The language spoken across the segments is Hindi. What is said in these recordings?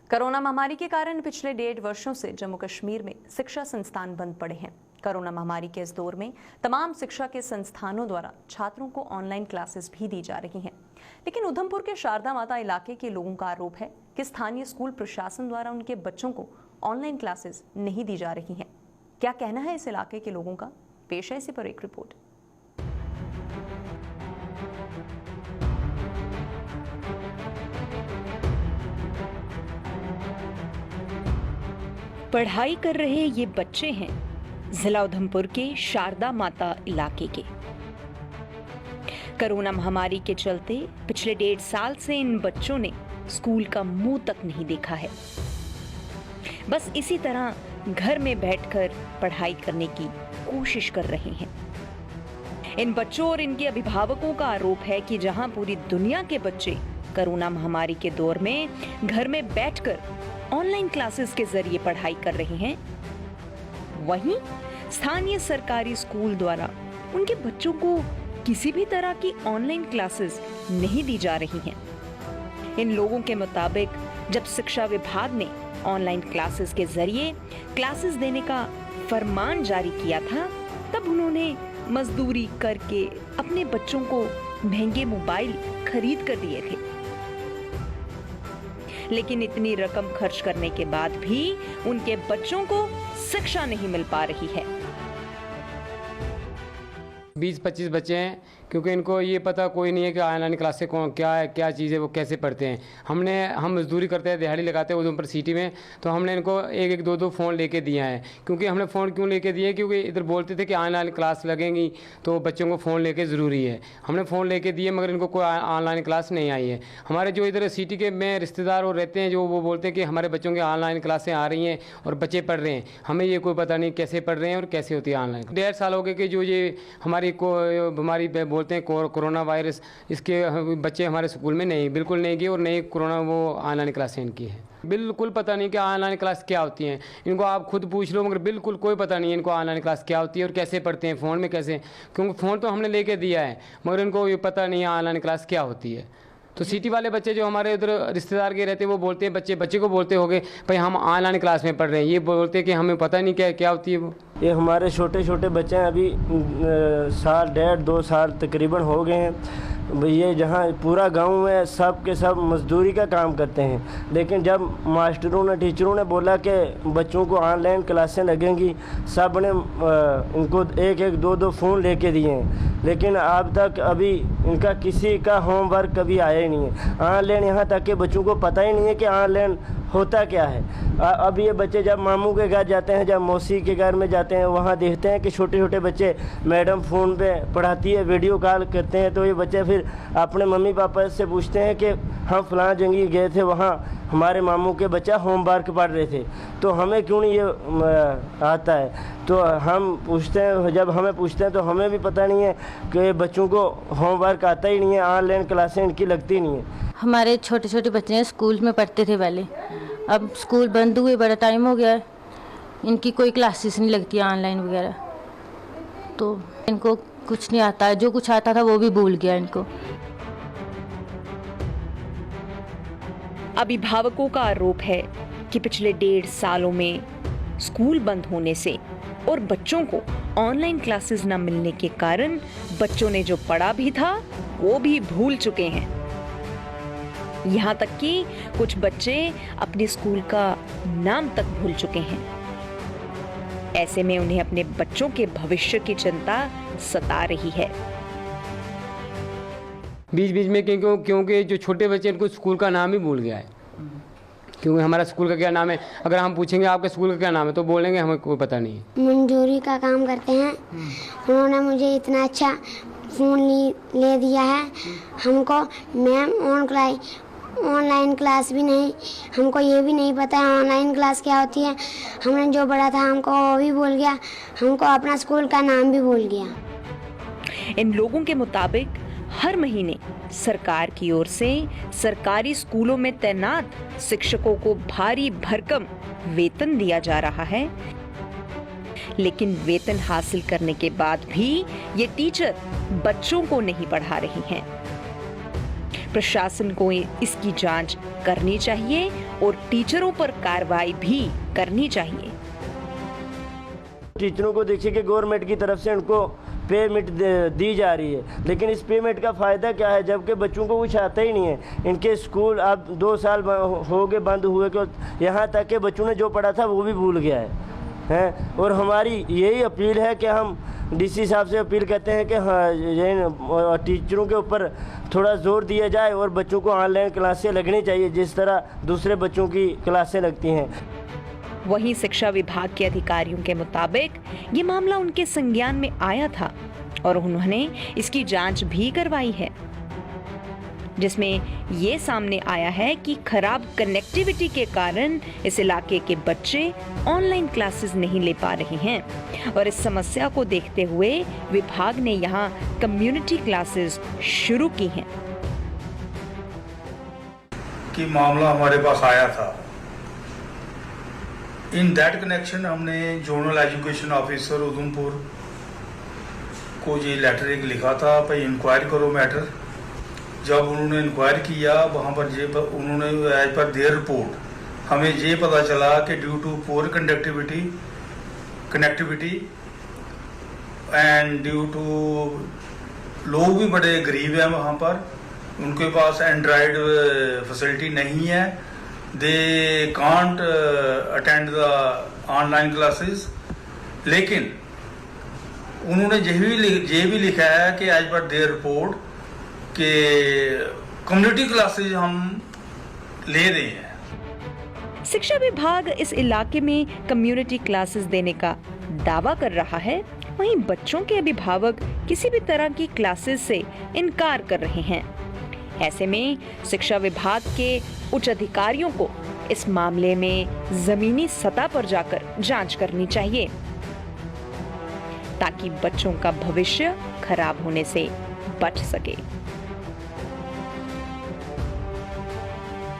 कोरोना महामारी के कारण पिछले 1.5 वर्षों से जम्मू कश्मीर में शिक्षा संस्थान बंद पड़े हैं। कोरोना महामारी के इस दौर में तमाम शिक्षा के संस्थानों द्वारा छात्रों को ऑनलाइन क्लासेस भी दी जा रही हैं। लेकिन उधमपुर के शारदा माता इलाके के लोगों का आरोप है कि स्थानीय स्कूल प्रशासन द्वारा उनके बच्चों को ऑनलाइन क्लासेस नहीं दी जा रही हैं। क्या कहना है इस इलाके के लोगों का? पेश है इसी पर एक रिपोर्ट। पढ़ाई कर रहे ये बच्चे हैं जिला उधमपुर के शारदा माता इलाके के। कोरोना महामारी के चलते पिछले 1.5 साल से इन बच्चों ने स्कूल का मुंह तक नहीं देखा है। बस इसी तरह घर में बैठकर पढ़ाई करने की कोशिश कर रहे हैं। इन बच्चों और इनके अभिभावकों का आरोप है कि जहां पूरी दुनिया के बच्चे कोरोना महामारी के दौर में घर में बैठकर ऑनलाइन क्लासेस के जरिए पढ़ाई कर रहे हैं, वहीं स्थानीय सरकारी स्कूल द्वारा उनके बच्चों को किसी भी तरह की ऑनलाइन क्लासेस नहीं दी जा रही हैं। इन लोगों के मुताबिक जब शिक्षा विभाग ने ऑनलाइन क्लासेस के जरिए क्लासेस देने का फरमान जारी किया था, तब उन्होंने मजदूरी करके अपने बच्चों को महंगे मोबाइल खरीद कर दिए थे। लेकिन इतनी रकम खर्च करने के बाद भी उनके बच्चों को शिक्षा नहीं मिल पा रही है। 20-25 बच्चे हैं, क्योंकि इनको ये पता कोई नहीं है कि ऑनलाइन क्लासेस कौन क्या है, क्या चीज़ है, वो कैसे पढ़ते हैं। हम मजदूरी करते हैं, दिहाड़ी लगाते हैं उधमपुर सिटी में, तो हमने इनको एक 2 फ़ोन लेके दिया है। क्योंकि हमने फ़ोन क्यों लेके दिए? क्योंकि इधर बोलते थे कि ऑनलाइन क्लास लगेंगी तो बच्चों को फ़ोन लेके ज़रूरी है। हमने फ़ोन लेके दिए, मगर इनको कोई ऑनलाइन क्लास नहीं आई है। हमारे जो इधर सिटी के में रिश्तेदार और रहते हैं, जो वो बोलते हैं कि हमारे बच्चों की ऑनलाइन क्लासें आ रही हैं और बच्चे पढ़ रहे हैं। हमें ये कोई पता नहीं कैसे पढ़ रहे हैं और कैसे होती है ऑनलाइन। 1.5 साल हो गए कि जो ये हमारी बीमारी बोलते हैं कोरोना वायरस, इसके बच्चे हमारे स्कूल में बिल्कुल नहीं गए और नहीं कोरोना वो ऑनलाइन क्लासें इनकी है। बिल्कुल पता नहीं कि ऑनलाइन क्लास क्या होती हैं। इनको आप खुद पूछ लो, मगर बिल्कुल कोई पता नहीं है इनको ऑनलाइन क्लास क्या होती है और कैसे पढ़ते हैं, फ़ोन में कैसे। क्योंकि फ़ोन तो हमने लेके दिया है, मगर इनको ये पता नहीं है ऑनलाइन क्लास क्या होती है। तो सिटी वाले बच्चे जो हमारे उधर रिश्तेदार के रहते हैं, वो बोलते हैं, बच्चे को बोलते होंगे भाई हम ऑनलाइन क्लास में पढ़ रहे हैं। ये बोलते हैं कि हमें पता नहीं क्या होती है वो। ये हमारे छोटे छोटे बच्चे हैं, अभी 1.5-2 साल तकरीबन हो गए हैं। ये जहाँ पूरा गांव में सब के सब मजदूरी का काम करते हैं। लेकिन जब टीचरों ने बोला कि बच्चों को ऑनलाइन क्लासें लगेंगी, सब ने इनको 1-2 फ़ोन लेके दिए हैं। लेकिन अब तक अभी इनका किसी का होमवर्क कभी आया ही नहीं है ऑनलाइन। यहाँ तक कि बच्चों को पता ही नहीं है कि ऑनलाइन होता क्या है। अब ये बच्चे जब मामू के घर जाते हैं, जब मौसी के घर में जाते हैं, वहाँ देखते हैं कि छोटे छोटे बच्चे मैडम फ़ोन पे पढ़ाती है, वीडियो कॉल करते हैं। तो ये बच्चे फिर अपने मम्मी पापा से पूछते हैं कि हम फलां जगह गए थे, वहाँ हमारे मामू के बच्चा होमवर्क पढ़ रहे थे, तो हमें क्यों नहीं ये आता है। तो हम पूछते हैं, जब हमें पूछते हैं तो हमें भी पता नहीं है कि बच्चों को होमवर्क आता ही नहीं है, ऑनलाइन क्लासें इनकी लगती नहीं है। हमारे छोटे छोटे बच्चे हैं, स्कूल में पढ़ते थे पहले, अब स्कूल बंद हुए बड़ा टाइम हो गया है, इनकी कोई क्लासेस नहीं लगती ऑनलाइन वगैरह, तो इनको कुछ नहीं आता है। जो कुछ आता था वो भी भूल गया इनको। अभिभावकों का आरोप है कि पिछले 1.5 सालों में स्कूल बंद होने से और बच्चों को ऑनलाइन क्लासेस न मिलने के कारण बच्चों ने जो पढ़ा भी था वो भी भूल चुके हैं। यहाँ तक कि कुछ बच्चे अपने स्कूल का नाम तक भूल चुके हैं। ऐसे में उन्हें अपने बच्चों के भविष्य की चिंता सता रही है। बीच में क्योंकि जो छोटे बच्चे इनको स्कूल का नाम ही भूल गया है। क्योंकि हमारा स्कूल का क्या नाम है, अगर हम पूछेंगे आपके स्कूल का क्या नाम है तो बोलेंगे हमें कोई पता नहीं है। मजदूरी का काम करते हैं, उन्होंने मुझे इतना अच्छा फ़ोन ले दिया है हमको। मैम ऑनलाइन क्लास भी नहीं, हमको ये भी नहीं पता है ऑनलाइन क्लास क्या होती है। हमने जो पढ़ा था हमको वो भी भूल गया, हमको अपना स्कूल का नाम भी भूल गया। इन लोगों के मुताबिक हर महीने सरकार की ओर से सरकारी स्कूलों में तैनात शिक्षकों को भारी भरकम वेतन दिया जा रहा है, लेकिन वेतन हासिल करने के बाद भी ये टीचर बच्चों को नहीं पढ़ा रही हैं। प्रशासन को इसकी जांच करनी चाहिए और टीचरों पर कार्रवाई भी करनी चाहिए। टीचरों को देखिए कि गवर्नमेंट की तरफ से उनको पेमेंट दी जा रही है, लेकिन इस पेमेंट का फ़ायदा क्या है जबकि बच्चों को कुछ आता ही नहीं है। इनके स्कूल अब 2 साल हो गए बंद हुए, कि यहाँ तक कि बच्चों ने जो पढ़ा था वो भी भूल गया है। और हमारी यही अपील है कि हम डीसी साहब से अपील करते हैं कि हाँ, टीचरों के ऊपर थोड़ा जोर दिया जाए और बच्चों को ऑनलाइन क्लासें लगनी चाहिए जिस तरह दूसरे बच्चों की क्लासें लगती हैं। वहीं शिक्षा विभाग के अधिकारियों के मुताबिक ये मामला उनके संज्ञान में आया था और उन्होंने इसकी जांच भी करवाई है, जिसमें ये सामने आया है कि खराब कनेक्टिविटी के कारण इस इलाके के बच्चे ऑनलाइन क्लासेस नहीं ले पा रहे हैं और इस समस्या को देखते हुए विभाग ने यहाँ कम्युनिटी क्लासेस शुरू की हैं। कि मामला हमारे पास आया था, इन दैट कनेक्शन हमने जोनल एजुकेशन ऑफिसर उधमपुर को ये लेटर एक लिखा था, भाई इंक्वायरी करो मैटर। जब उन्होंने इंक्वायर किया वहाँ पर उन्होंने एज पर देयर रिपोर्ट हमें ये पता चला कि due to poor connectivity and due to लोग भी बड़े गरीब हैं वहाँ पर, उनके पास एंड्रॉयड फैसिलिटी नहीं है, they can't attend the online classes. लेकिन उन्होंने ये भी लिखा है कि एज पर देयर रिपोर्ट कि कम्युनिटी क्लासेस हम ले रहे हैं। शिक्षा विभाग इस इलाके में कम्युनिटी क्लासेस देने का दावा कर रहा है, वहीं बच्चों के अभिभावक किसी भी तरह की क्लासेस से इनकार कर रहे हैं। ऐसे में शिक्षा विभाग के उच्च अधिकारियों को इस मामले में जमीनी सतह पर जाकर जांच करनी चाहिए ताकि बच्चों का भविष्य खराब होने से बच सके।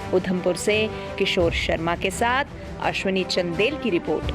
उधमपुर से किशोर शर्मा के साथ अश्विनी चंदेल की रिपोर्ट।